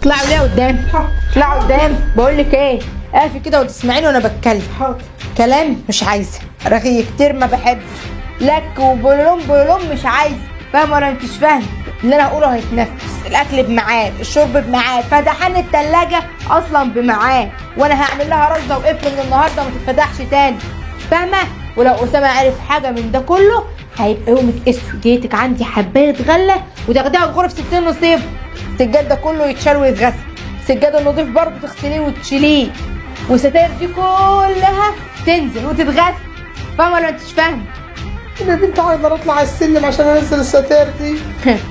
اطلعوا ليه قدام؟ اطلعوا قدام. بقول لك ايه، اقفي كده وتسمعيني وانا بتكلم. كلام مش عايزه، رغي كتير ما بحبش، لك وبلوم بلوم مش عايزه. فاهمه ولا انتش فاهمه؟ اللي انا هقوله هيتنفس. الاكل بميعاد، الشرب بميعاد، فتحان التلاجه اصلا بميعاد، وانا هعمل لها رصده وقفل من النهارده ما تتفتحش تاني. فاهمه؟ ولو اسامه عرف حاجه من ده كله هيبقى يومك اسود. جيتك عندي حبايه غله وتاخديها الغرف 60 نصيب. السجاد ده كله يتشال ويتغسل، السجاد النضيف برضه تغسليه وتشيليه، والستاير دي كلها تنزل وتتغسل. فاهمه ولا انتش فاهمه؟ يا بنت عايزه اطلع السلم عشان انزل الستاير دي.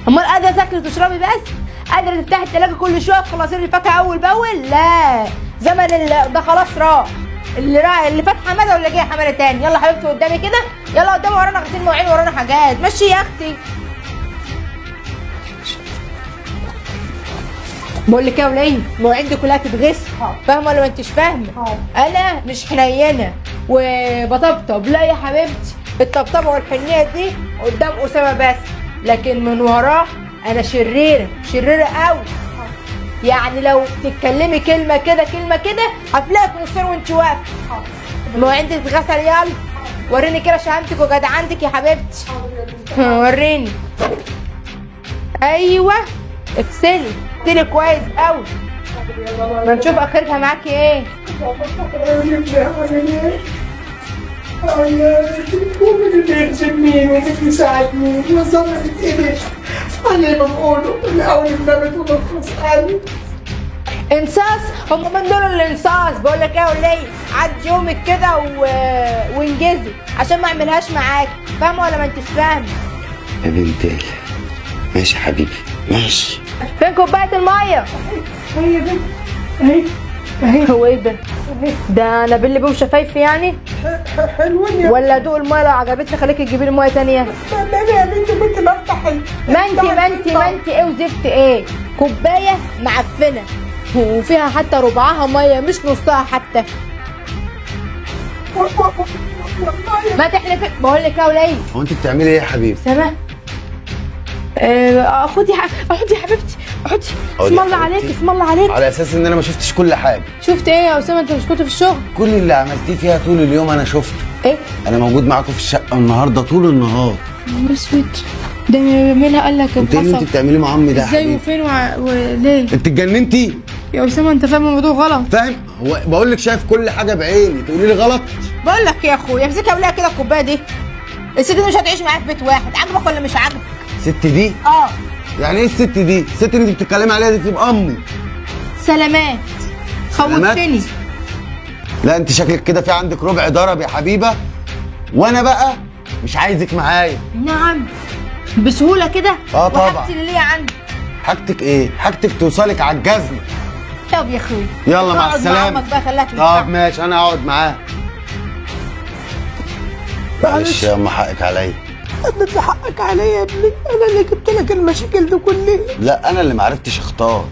امال قادره تاكلي وتشربي بس؟ قادره تفتحي التلاجه كل شويه تخلصي لي الفاكهه اول باول؟ لا، زمن ده خلاص راح. اللي فات حماده واللي جاي حماده تاني. يلا حبيبتي قدامي كده، يلا قدامي، ورانا غسيل مواعين ورانا حاجات. مشي يا اختي. بقول لك ايه يا وليه، المواعين دي كلها تتغسل. فاهمه ولا ما انتش فاهمه؟ انا مش حنينه وبطبطب، لا يا حبيبتي، الطبطبه والحنيه دي قدام اسامه بس، لكن من وراه انا شريره، شريره قوي. يعني لو تتكلمي كلمه كده كلمه كده هتلاقي في نصين وانت واقفه. المواعين دي تتغسل. يلا وريني كده شهامتك وجدعنتك يا حبيبتي. وريني. ايوه اغسلي، اغسلي كويس قوي، ما نشوف اخرتها معاكي ايه. مين بيرسم مين وبيساعد مين وظبط ايديك على اللي بقوله الاول النبت ونخلص عليه. انصاص؟ هم من دول الانصاص؟ بقول لك ايه يا وليه، عدي يومك كده وانجزي عشان ما اعملهاش معاكي. فاهمه ولا ما انتش فاهمه؟ يا بنتي ماشي يا حبيبي ماشي. فين كوبايه الميه؟ هي دي اهي اهي. هو ايه ده؟ ده انا باللي بيه شفايفي يعني؟ حلوين يا ولا ادوق الميه لو عجبتني خليكي تجيبي لي ميه ثانيه. بابا يا بنتي كنت بفتح ما انت ايه وزفت ايه؟ كوبايه معفنه وفيها حتى ربعها ميه مش نصها حتى. ما تحلفي. بقول لك يا وليه، هو انت بتعملي ايه يا حبيبي؟ سما خدي احطي يا حبيبتي، احطي. اسم الله عليك، اسم الله عليك. على اساس ان انا ما شفتش كل حاجه. شفت ايه يا اسامه؟ انت مش كنت في الشغل؟ كل اللي عملتيه فيها طول اليوم انا شفته. ايه؟ انا موجود معاكم في الشقه النهارده طول النهار. يا اسود، ده بيعملها قال لك انت ايه اللي انت بتعمليه مع عمي ده يا ازاي حبيبي؟ وفين وليه؟ انت اتجننتي يا اسامه انت فاهم الموضوع غلط. فاهم؟ هو بقول لك شايف كل حاجه بعيني تقولي لي غلط؟ بقول لك يا اخويا امسكها ولاقي كده الكوبايه دي. الست دي مش هتعيش معاك في بيت واحد. عاجبك ولا مش عاجبك؟ الست دي؟ اه. يعني ايه الست دي؟ الست اللي انت بتتكلمي عليها دي تبقى امي. سلامات. خوفتني. لا انت شكلك كده في عندك ربع ضرب يا حبيبه، وانا بقى مش عايزك معايا. نعم بسهوله كده؟ طبعا. وحاجتي اللي ليا عندي. حاجتك ايه؟ حاجتك توصلك على الجزمه. طب يا اخويا يلا مع السلامه. امك بقى خليها طب ماشي انا هقعد معاه. معلش يا ام حقك عليا. انت حقك عليا يا ابني، انا اللي جبت لك المشاكل دي كلها. لا انا اللي ما عرفتش اختار،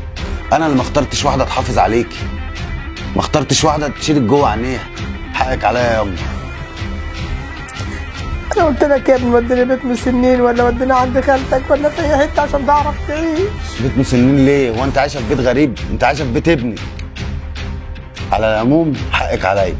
انا اللي ما اخترتش واحده تحافظ عليكي، ما اخترتش واحده تشيلك جوه عينيها. حقك عليا يا امي. انا قلت لك يا ابني وديني بيت مسنين ولا وديني عند خالتك ولا في اي حته عشان تعرف تعيش. بيت مسنين ليه؟ هو انت عايشه في بيت غريب؟ انت عايشه في بيت ابني. على العموم حقك عليا.